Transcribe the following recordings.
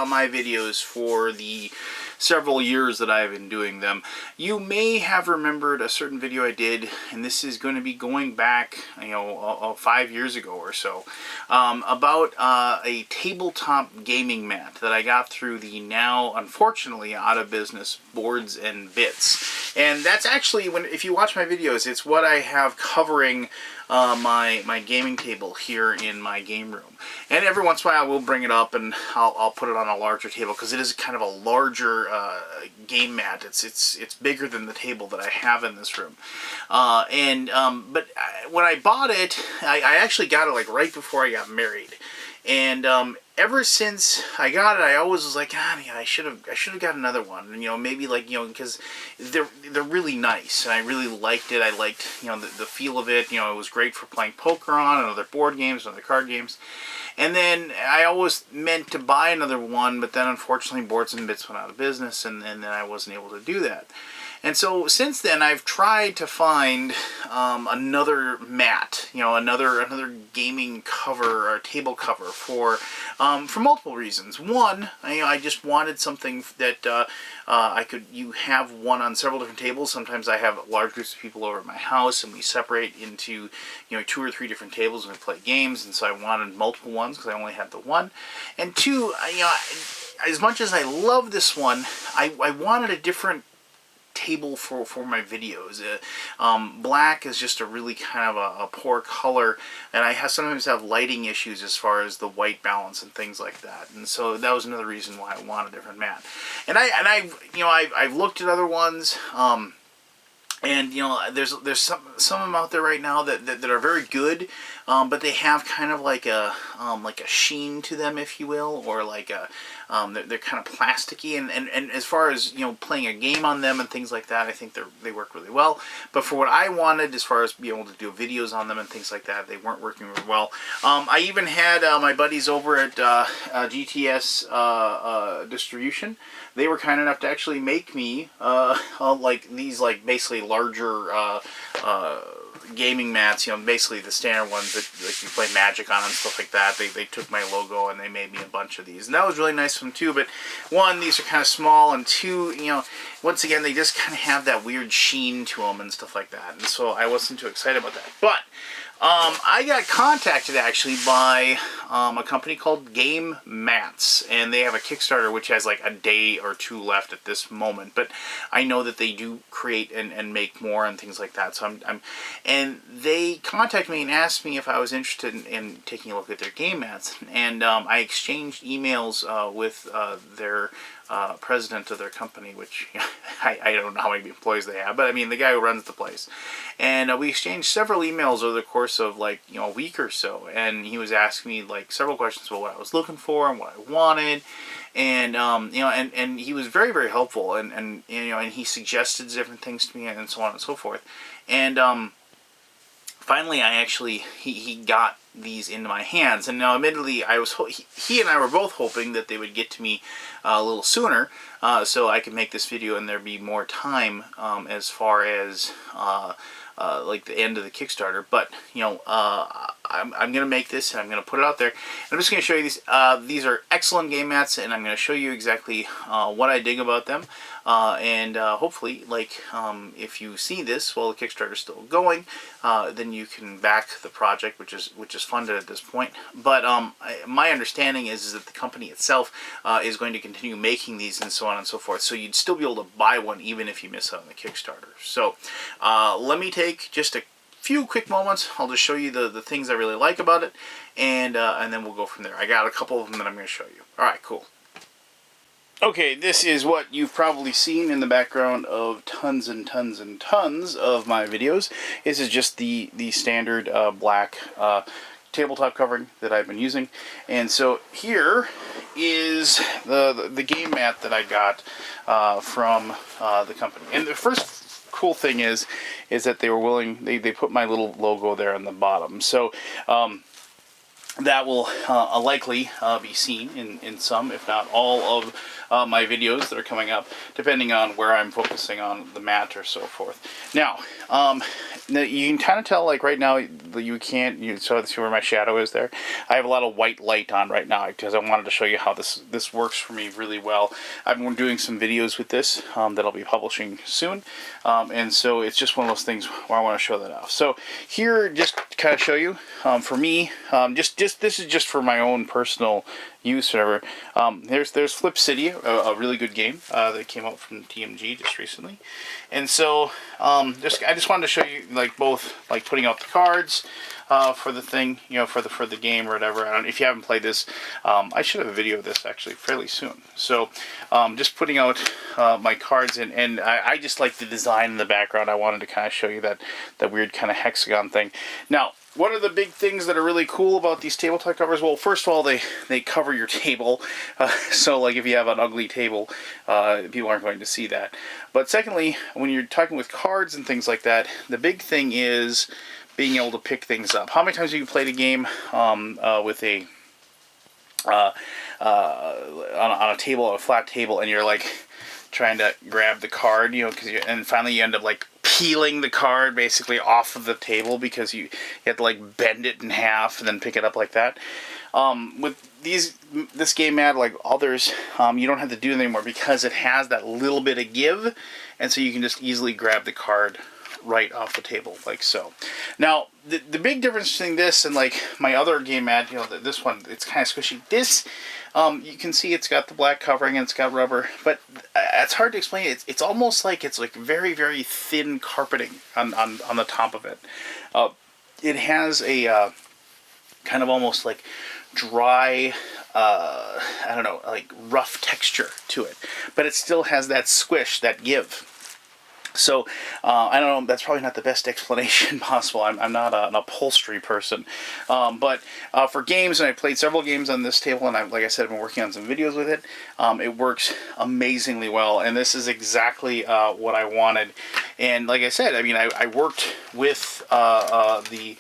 My videos for the several years that I've been doing them. You may have remembered a certain video I did, and this is going to be going back, 5 years ago or so, about a tabletop gaming mat that I got through the now unfortunately out of business Boards and Bits. And that's actually, if you watch my videos, it's what I have covering my gaming table here in my game room. And every once in a while I will bring it up and I'll put it on a larger table, because it is kind of a larger game mat. It's bigger than the table that I have in this room. But when I bought it, I actually got it like right before I got married. And ever since I got it, I always was like, I should have got another one. And maybe because they're really nice, and I really liked it. I liked the feel of it. It was great for playing poker on, and other board games, and other card games. And then I always meant to buy another one, but then unfortunately Boards and Bits went out of business, and then I wasn't able to do that. And so since then, I've tried to find another mat, another gaming cover or table cover for multiple reasons. One, I just wanted something that you have one on several different tables. Sometimes I have large groups of people over at my house, and we separate into 2 or 3 different tables and we play games. And so I wanted multiple ones because I only had the one. And two, as much as I love this one, I wanted a different table for my videos. Black is just a really kind of a poor color, and I sometimes have lighting issues as far as the white balance and things like that. And so that was another reason why I want a different mat. And I've looked at other ones. And there's some of them out there right now that are very good, but they have kind of like a sheen to them, if you will, or like they're kind of plasticky. And as far as playing a game on them and things like that, I think they work really well. But for what I wanted, as far as being able to do videos on them and things like that, they weren't working really well. I even had my buddies over at GTS Distribution. They were kind enough to actually make me basically larger gaming mats, basically the standard ones that you play Magic on and stuff like that. They took my logo and they made me a bunch of these, and that was really nice of them too. But one, these are kind of small, and two, once again, they just kind of have that weird sheen to them and stuff like that, and so I wasn't too excited about that. But I got contacted actually by a company called GameMatz, and they have a Kickstarter which has like a day or 2 left at this moment. But I know that they do create and make more and things like that. So and they contacted me and asked me if I was interested in taking a look at their game mats, and I exchanged emails with their president of their company, which I don't know how many employees they have, but I mean the guy who runs the place. And we exchanged several emails over the course of a week or so, and he was asking me several questions about what I was looking for and what I wanted, and and he was very, very helpful, and he suggested different things to me and so on and so forth. And finally, he got these into my hands, and now admittedly he and I were both hoping that they would get to me a little sooner, so I could make this video and there be more time as far as the end of the Kickstarter. But I'm gonna make this and I'm gonna put it out there, and I'm just gonna show you these. These are excellent game mats, and I'm gonna show you exactly what I dig about them, and hopefully if you see this while the Kickstarter is still going, then you can back the project, which is funded at this point. But my understanding is that the company itself is going to continue making these and so on and so forth, so you'd still be able to buy one even if you miss out on the Kickstarter. So let me take just a few quick moments. I'll just show you the things I really like about it, and then we'll go from there. I got a couple of them that I'm going to show you. Alright, cool. Okay, this is what you've probably seen in the background of tons and tons and tons of my videos. This is just the standard black tabletop covering that I've been using. And so here is the game mat that I got from the company. And the first cool thing is that they were willing, they put my little logo there on the bottom. So that will likely be seen in some, if not all, of my videos that are coming up, depending on where I'm focusing on the mat or so forth. Now, you can kind of tell, like right now, so see where my shadow is there. I have a lot of white light on right now because I wanted to show you how this works for me really well. I've been doing some videos with this that I'll be publishing soon, and so it's just one of those things where I want to show that off. So here, just to kind of show you, for me, this is just for my own personal use or whatever. There's Flip City, a really good game that came out from TMG just recently, and so I just wanted to show you like both, like putting out the cards for the thing, for the game or whatever. If you haven't played this, I should have a video of this actually fairly soon. So just putting out my cards, and I just like the design in the background. I wanted to kind of show you that weird kind of hexagon thing. Now, what are the big things that are really cool about these tabletop covers? Well, first of all, they cover your table. So like if you have an ugly table, people aren't going to see that. But secondly, when you're talking with cards and things like that, the big thing is being able to pick things up. How many times have you played a game with a on a table, a flat table, and you're like trying to grab the card, and finally you end up like peeling the card basically off of the table because you have to like bend it in half and then pick it up like that. With this game mat, like others, you don't have to do it anymore because it has that little bit of give, and so you can just easily grab the card right off the table like so. Now the big difference between this and like my other game mat, this one, it's kind of squishy. This you can see it's got the black covering and it's got rubber, but it's hard to explain. It's almost like it's like very, very thin carpeting on the top of it. It has a kind of almost like dry, I don't know, like rough texture to it, but it still has that squish, that give. So, I don't know, that's probably not the best explanation possible. I'm not an upholstery person. But for games, and I played several games on this table, and like I said, I've been working on some videos with it. It works amazingly well, and this is exactly what I wanted. And like I said, I mean, I worked with the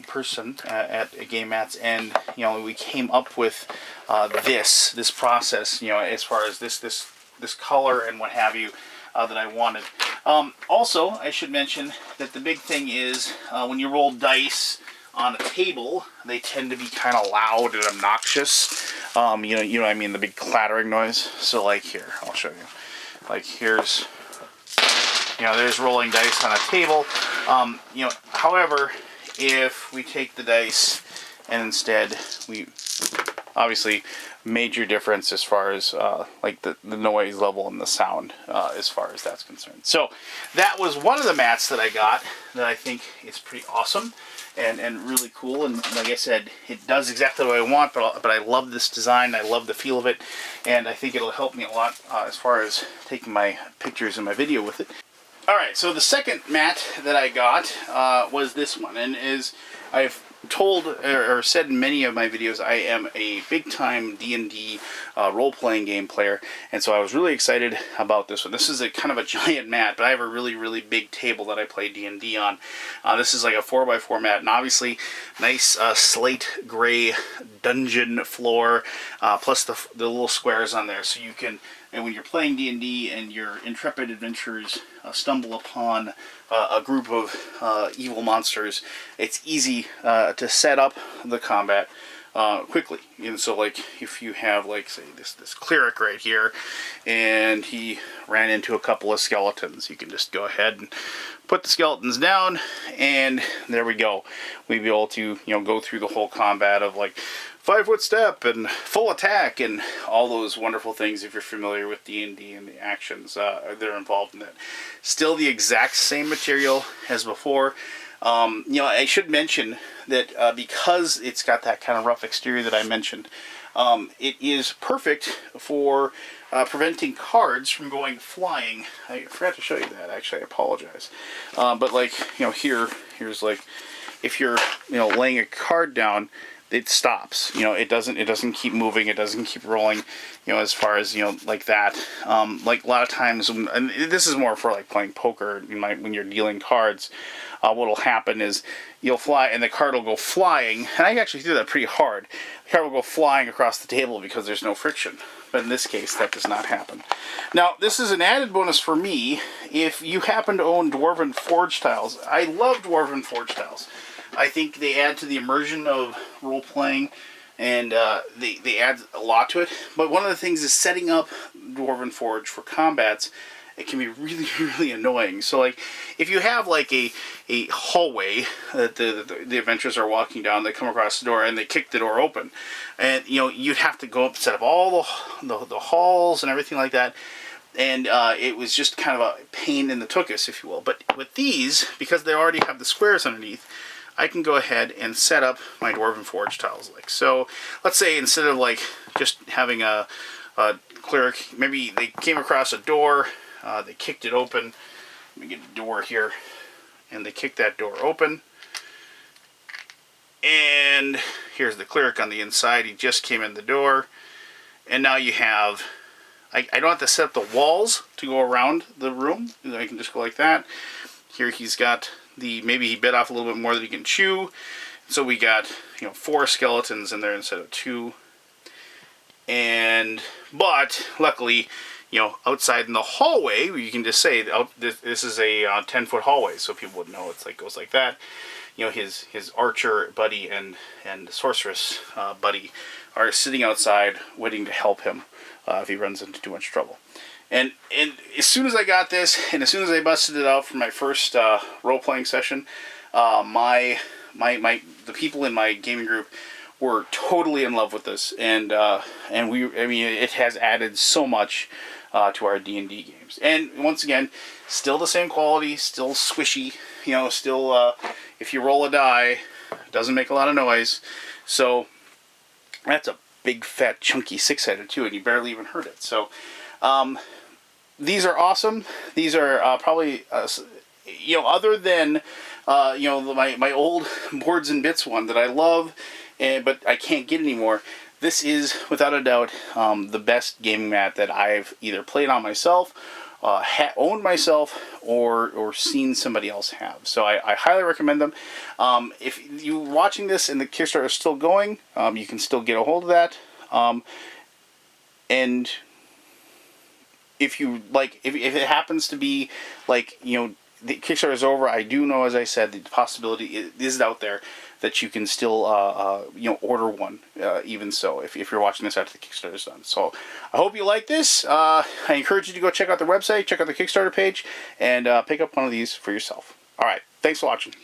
person at GameMatz, and we came up with this process, as far as this color and what have you. That I wanted. Also, I should mention that the big thing is when you roll dice on a table, they tend to be kind of loud and obnoxious. You know what I mean, the big clattering noise. So like here, I'll show you. Like here's, there's rolling dice on a table. However, if we take the dice and instead we obviously major difference as far as like the noise level and the sound as far as that's concerned. So that was one of the mats that I got that I think is pretty awesome and really cool, and like I said, it does exactly what I want, but I love this design, I love the feel of it, and I think it'll help me a lot as far as taking my pictures and my video with it. Alright, so the second mat that I got was this one, and I've told or said in many of my videos, I am a big-time D&D role-playing game player, and so I was really excited about this one. This is a kind of a giant mat, but I have a really, really big table that I play D&D on. This is like a 4x4 mat, and obviously nice slate gray dungeon floor, plus the little squares on there, so you can, and when you're playing D&D and your intrepid adventurers stumble upon a group of evil monsters, it's easy to set up the combat quickly. And so like if you have like say this cleric right here and he ran into a couple of skeletons, you can just go ahead and put the skeletons down, and there we go. We'd be able to go through the whole combat of like 5-foot step and full attack and all those wonderful things if you're familiar with D&D and the actions that are involved in that. Still the exact same material as before. I should mention that because it's got that kind of rough exterior that I mentioned, it is perfect for preventing cards from going flying. I forgot to show you that, actually, I apologize. But like, here's like, if you're, laying a card down, it stops. It doesn't keep moving. It doesn't keep rolling. As far as like that. Like a lot of times, and this is more for like playing poker. When you're dealing cards, what'll happen is you'll fly, and the card will go flying. And I actually do that pretty hard. The card will go flying across the table because there's no friction. But in this case, that does not happen. Now, this is an added bonus for me if you happen to own Dwarven Forge tiles. I love Dwarven Forge tiles. I think they add to the immersion of role-playing, and they add a lot to it. But one of the things is setting up Dwarven Forge for combats. It can be really, really annoying. So, like, if you have, like, a hallway that the adventurers are walking down, they come across the door, and they kick the door open. And, you'd have to go up and set up all the halls and everything like that. And it was just kind of a pain in the tuchus, if you will. But with these, because they already have the squares underneath, I can go ahead and set up my Dwarven Forge tiles. Like so, let's say instead of, like, just having a cleric, maybe they came across a door, they kicked it open. Let me get a door here. And they kicked that door open. And here's the cleric on the inside. He just came in the door. And now you have... I don't have to set up the walls to go around the room. I can just go like that. Here he's got the... Maybe he bit off a little bit more than he can chew. So we got 4 skeletons in there instead of 2. But luckily... outside in the hallway, you can just say, this is a 10-foot hallway, so people would know it's like goes like that. His archer buddy and sorceress buddy are sitting outside waiting to help him if he runs into too much trouble. And as soon as I got this, and as soon as I busted it out for my first role-playing session, the people in my gaming group were totally in love with this, and it has added so much to our D&D games. And once again, still the same quality, still squishy, still if you roll a die, it doesn't make a lot of noise. So that's a big fat chunky 6-sided too, and you barely even heard it. So these are awesome. These are probably other than my old Boards and Bits one that I love, but I can't get anymore. This is, without a doubt, the best gaming mat that I've either played on myself, owned myself, or seen somebody else have. So I highly recommend them. If you're watching this and the Kickstarter is still going, you can still get a hold of that. And if you like, if it happens to be like, the Kickstarter is over, I do know, as I said, the possibility is out there that you can still order one, even so, if you're watching this after the Kickstarter is done. So I hope you like this. I encourage you to go check out their website, check out the Kickstarter page, and pick up one of these for yourself. Alright, thanks for watching.